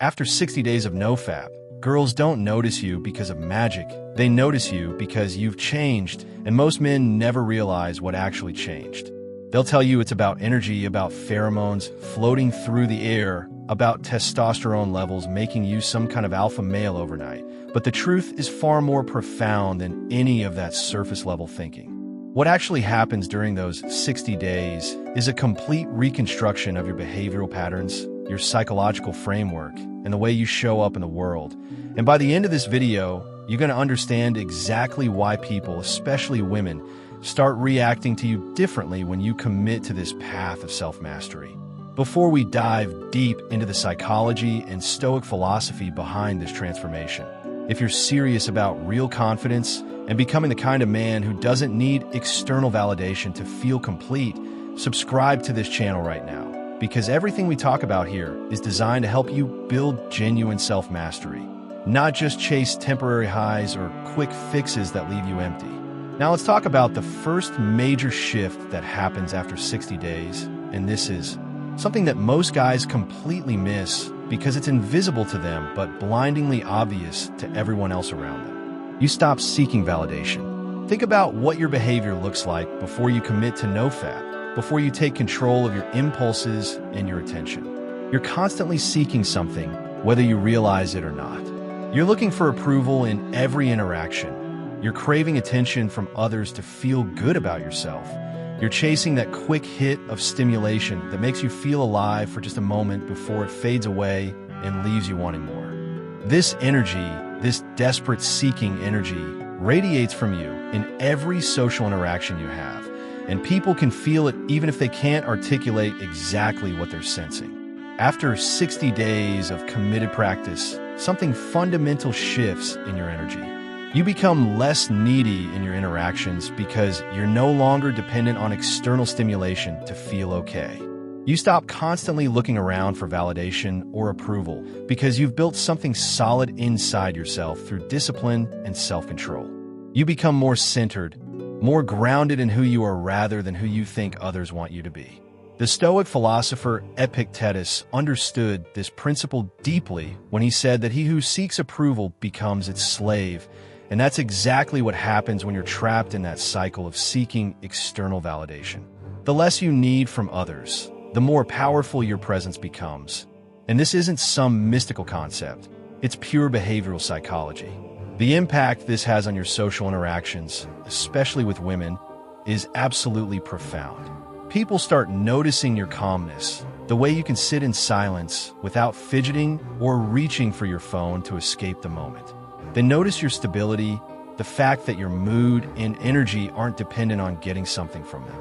After 60 days of NoFap, girls don't notice you because of magic. They notice you because you've changed, and most men never realize what actually changed. They'll tell you it's about energy, about pheromones floating through the air, about testosterone levels making you some kind of alpha male overnight. But the truth is far more profound than any of that surface-level thinking. What actually happens during those 60 days is a complete reconstruction of your behavioral patterns, your psychological framework, and the way you show up in the world. And by the end of this video, you're going to understand exactly why people, especially women, start reacting to you differently when you commit to this path of self-mastery. Before we dive deep into the psychology and Stoic philosophy behind this transformation, if you're serious about real confidence and becoming the kind of man who doesn't need external validation to feel complete, subscribe to this channel right now, because everything we talk about here is designed to help you build genuine self-mastery, not just chase temporary highs or quick fixes that leave you empty. Now let's talk about the first major shift that happens after 60 days, and this is something that most guys completely miss because it's invisible to them but blindingly obvious to everyone else around them. You stop seeking validation. Think about what your behavior looks like before you commit to NoFap, before you take control of your impulses and your attention. You're constantly seeking something, whether you realize it or not. You're looking for approval in every interaction. You're craving attention from others to feel good about yourself. You're chasing that quick hit of stimulation that makes you feel alive for just a moment before it fades away and leaves you wanting more. This energy, this desperate seeking energy, radiates from you in every social interaction you have, and people can feel it even if they can't articulate exactly what they're sensing. After 60 days of committed practice, something fundamental shifts in your energy. You become less needy in your interactions because you're no longer dependent on external stimulation to feel okay. You stop constantly looking around for validation or approval because you've built something solid inside yourself through discipline and self-control. You become more centered, more grounded in who you are rather than who you think others want you to be. The Stoic philosopher Epictetus understood this principle deeply when he said that he who seeks approval becomes its slave. And that's exactly what happens when you're trapped in that cycle of seeking external validation. The less you need from others, the more powerful your presence becomes. And this isn't some mystical concept. It's pure behavioral psychology. The impact this has on your social interactions, especially with women, is absolutely profound. People start noticing your calmness, the way you can sit in silence without fidgeting or reaching for your phone to escape the moment. They notice your stability, the fact that your mood and energy aren't dependent on getting something from them.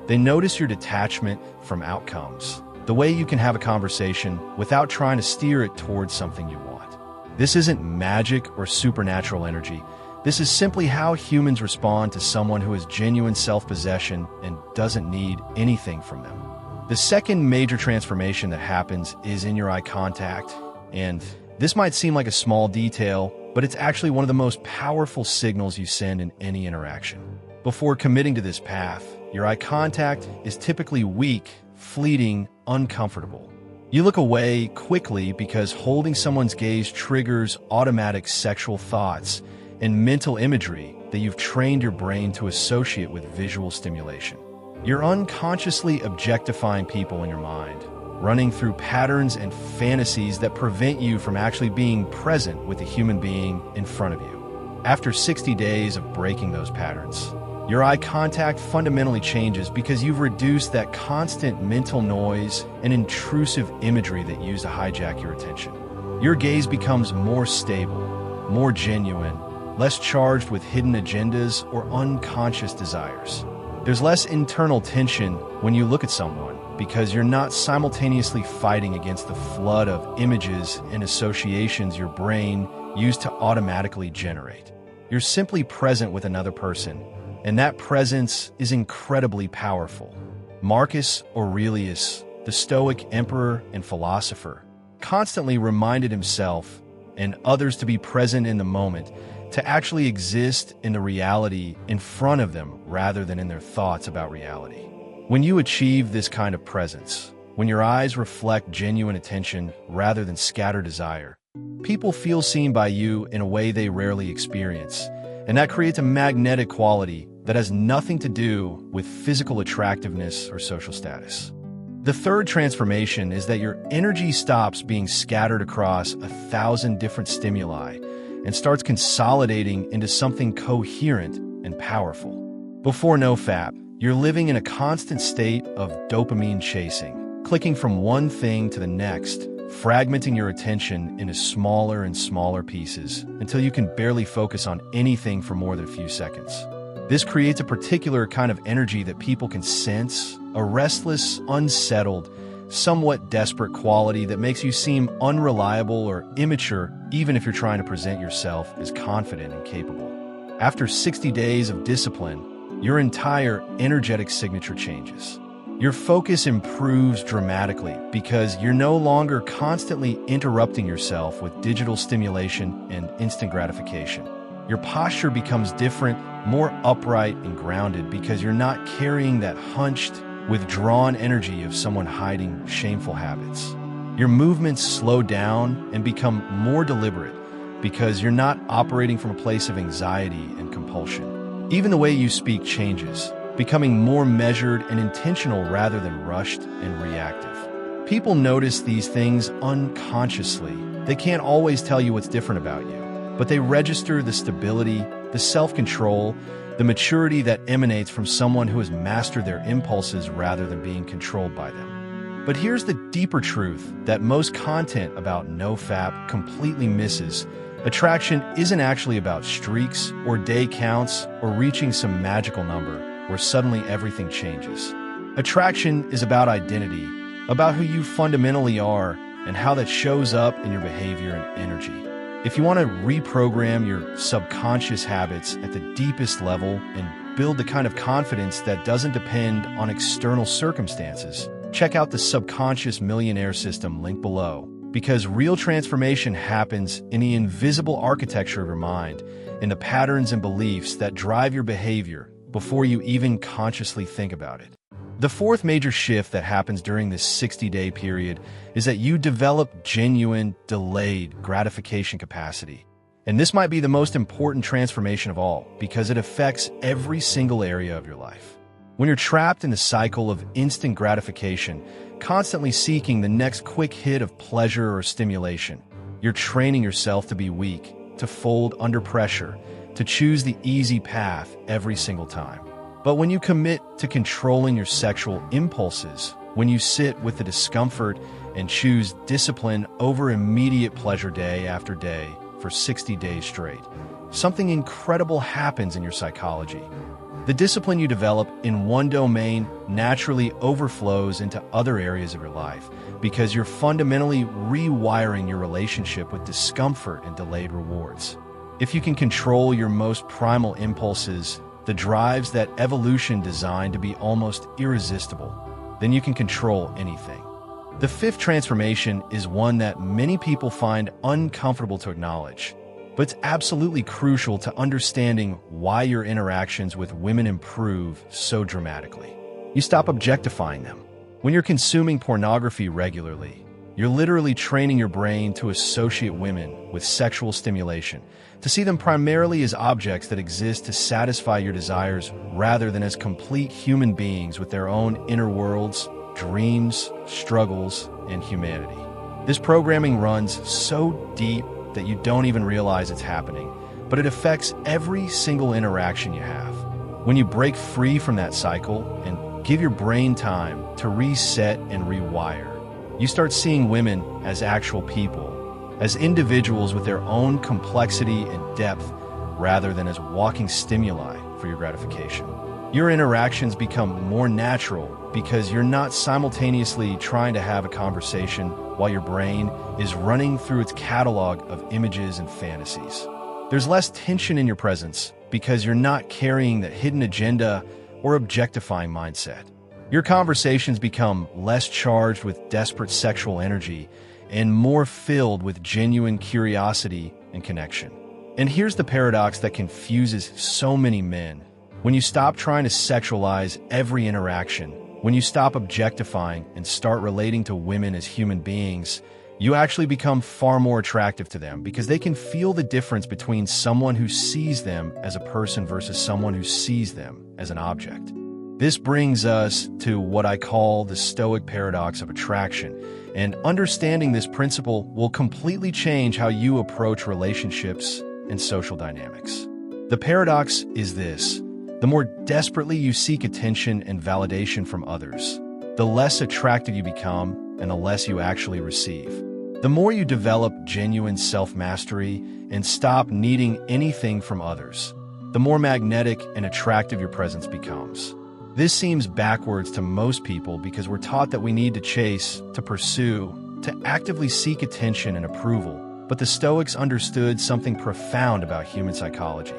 They notice your detachment from outcomes, the way you can have a conversation without trying to steer it towards something you want. This isn't magic or supernatural energy. This is simply how humans respond to someone who has genuine self-possession and doesn't need anything from them. The second major transformation that happens is in your eye contact, and this might seem like a small detail, but it's actually one of the most powerful signals you send in any interaction. Before committing to this path, your eye contact is typically weak, fleeting, uncomfortable. You look away quickly because holding someone's gaze triggers automatic sexual thoughts and mental imagery that you've trained your brain to associate with visual stimulation. You're unconsciously objectifying people in your mind, running through patterns and fantasies that prevent you from actually being present with the human being in front of you. After 60 days of breaking those patterns, your eye contact fundamentally changes because you've reduced that constant mental noise and intrusive imagery that used to hijack your attention. Your gaze becomes more stable, more genuine, less charged with hidden agendas or unconscious desires. There's less internal tension when you look at someone because you're not simultaneously fighting against the flood of images and associations your brain used to automatically generate. You're simply present with another person, and that presence is incredibly powerful. Marcus Aurelius, the Stoic emperor and philosopher, constantly reminded himself and others to be present in the moment, to actually exist in the reality in front of them rather than in their thoughts about reality. When you achieve this kind of presence, when your eyes reflect genuine attention rather than scattered desire. People feel seen by you in a way they rarely experience, and that creates a magnetic quality that has nothing to do with physical attractiveness or social status. The third transformation is that your energy stops being scattered across 1,000 different stimuli and starts consolidating into something coherent and powerful. Before NoFap, you're living in a constant state of dopamine chasing, clicking from one thing to the next, fragmenting your attention into smaller and smaller pieces until you can barely focus on anything for more than a few seconds. This creates a particular kind of energy that people can sense, a restless, unsettled, somewhat desperate quality that makes you seem unreliable or immature, even if you're trying to present yourself as confident and capable. After 60 days of discipline, your entire energetic signature changes. Your focus improves dramatically because you're no longer constantly interrupting yourself with digital stimulation and instant gratification. Your posture becomes different, more upright and grounded because you're not carrying that hunched, withdrawn energy of someone hiding shameful habits. Your movements slow down and become more deliberate because you're not operating from a place of anxiety and compulsion. Even the way you speak changes, becoming more measured and intentional rather than rushed and reactive. People notice these things unconsciously. They can't always tell you what's different about you, but they register the stability, the self-control, the maturity that emanates from someone who has mastered their impulses rather than being controlled by them. But here's the deeper truth that most content about NoFap completely misses. Attraction isn't actually about streaks or day counts or reaching some magical number where suddenly everything changes. Attraction is about identity, about who you fundamentally are and how that shows up in your behavior and energy. If you want to reprogram your subconscious habits at the deepest level and build the kind of confidence that doesn't depend on external circumstances, check out the Subconscious Millionaire System link below, because real transformation happens in the invisible architecture of your mind, in the patterns and beliefs that drive your behavior before you even consciously think about it. The fourth major shift that happens during this 60-day period is that you develop genuine, delayed gratification capacity. And this might be the most important transformation of all because it affects every single area of your life. When you're trapped in the cycle of instant gratification, constantly seeking the next quick hit of pleasure or stimulation, you're training yourself to be weak, to fold under pressure, to choose the easy path every single time. But when you commit to controlling your sexual impulses, when you sit with the discomfort and choose discipline over immediate pleasure day after day for 60 days straight, something incredible happens in your psychology. The discipline you develop in one domain naturally overflows into other areas of your life because you're fundamentally rewiring your relationship with discomfort and delayed rewards. If you can control your most primal impulses, the drives that evolution designed to be almost irresistible, then you can control anything. The fifth transformation is one that many people find uncomfortable to acknowledge, but it's absolutely crucial to understanding why your interactions with women improve so dramatically. You stop objectifying them. When you're consuming pornography regularly, you're literally training your brain to associate women with sexual stimulation, to see them primarily as objects that exist to satisfy your desires rather than as complete human beings with their own inner worlds, dreams, struggles, and humanity. This programming runs so deep that you don't even realize it's happening, but it affects every single interaction you have. When you break free from that cycle and give your brain time to reset and rewire, you start seeing women as actual people, as individuals with their own complexity and depth, rather than as walking stimuli for your gratification. Your interactions become more natural because you're not simultaneously trying to have a conversation while your brain is running through its catalog of images and fantasies. There's less tension in your presence because you're not carrying the hidden agenda or objectifying mindset. Your conversations become less charged with desperate sexual energy and more filled with genuine curiosity and connection. And here's the paradox that confuses so many men. When you stop trying to sexualize every interaction, When you stop objectifying and start relating to women as human beings, you actually become far more attractive to them because they can feel the difference between someone who sees them as a person versus someone who sees them as an object. This brings us to what I call the Stoic paradox of attraction, and understanding this principle will completely change how you approach relationships and social dynamics. The paradox is this: the more desperately you seek attention and validation from others, the less attractive you become and the less you actually receive. The more you develop genuine self-mastery and stop needing anything from others, the more magnetic and attractive your presence becomes. This seems backwards to most people because we're taught that we need to chase, to pursue, to actively seek attention and approval. But the Stoics understood something profound about human psychology.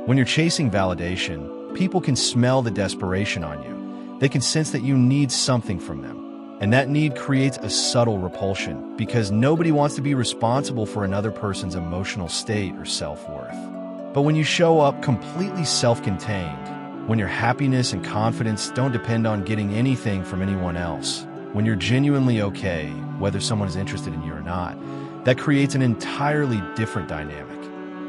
When you're chasing validation, people can smell the desperation on you. They can sense that you need something from them. And that need creates a subtle repulsion because nobody wants to be responsible for another person's emotional state or self-worth. But when you show up completely self-contained, when your happiness and confidence don't depend on getting anything from anyone else, when you're genuinely okay, whether someone is interested in you or not, that creates an entirely different dynamic.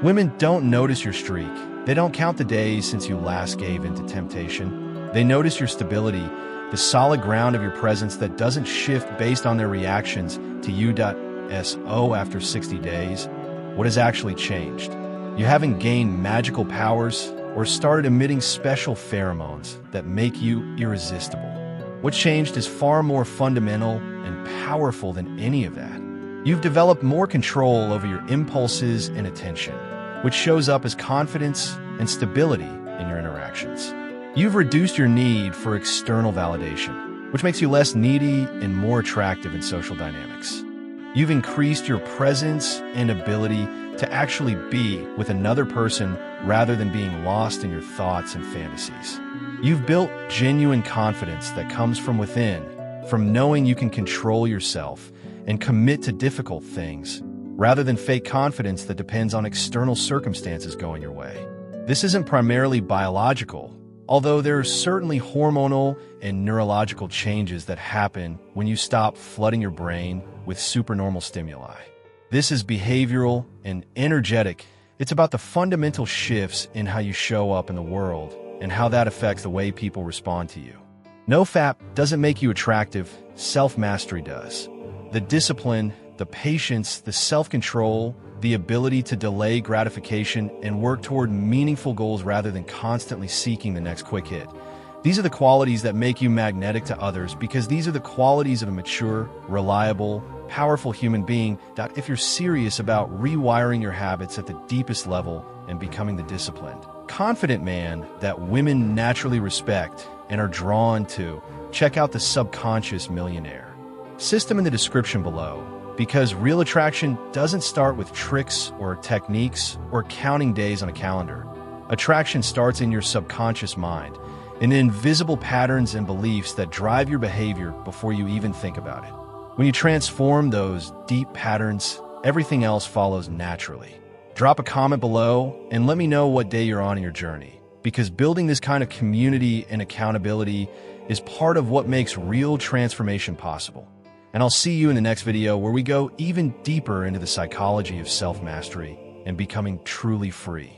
Women don't notice your streak. They don't count the days since you last gave in to temptation. They notice your stability, the solid ground of your presence that doesn't shift based on their reactions to you.so after 60 days. What has actually changed? You haven't gained magical powers or started emitting special pheromones that make you irresistible. What changed is far more fundamental and powerful than any of that. You've developed more control over your impulses and attention, which shows up as confidence and stability in your interactions. You've reduced your need for external validation, which makes you less needy and more attractive in social dynamics. You've increased your presence and ability to actually be with another person rather than being lost in your thoughts and fantasies. You've built genuine confidence that comes from within, from knowing you can control yourself and commit to difficult things, rather than fake confidence that depends on external circumstances going your way. This isn't primarily biological, although there are certainly hormonal and neurological changes that happen when you stop flooding your brain with supernormal stimuli. This is behavioral and energetic. It's about the fundamental shifts in how you show up in the world and how that affects the way people respond to you. NoFap doesn't make you attractive, self-mastery does. The discipline, the patience, the self-control, the ability to delay gratification and work toward meaningful goals rather than constantly seeking the next quick hit. These are the qualities that make you magnetic to others because these are the qualities of a mature, reliable, powerful human being that if you're serious about rewiring your habits at the deepest level and becoming the disciplined, confident man that women naturally respect and are drawn to, check out the Subconscious Millionaire system in the description below. Because real attraction doesn't start with tricks or techniques or counting days on a calendar. Attraction starts in your subconscious mind, in the invisible patterns and beliefs that drive your behavior before you even think about it. When you transform those deep patterns, everything else follows naturally. Drop a comment below and let me know what day you're on in your journey, because building this kind of community and accountability is part of what makes real transformation possible. And I'll see you in the next video where we go even deeper into the psychology of self-mastery and becoming truly free.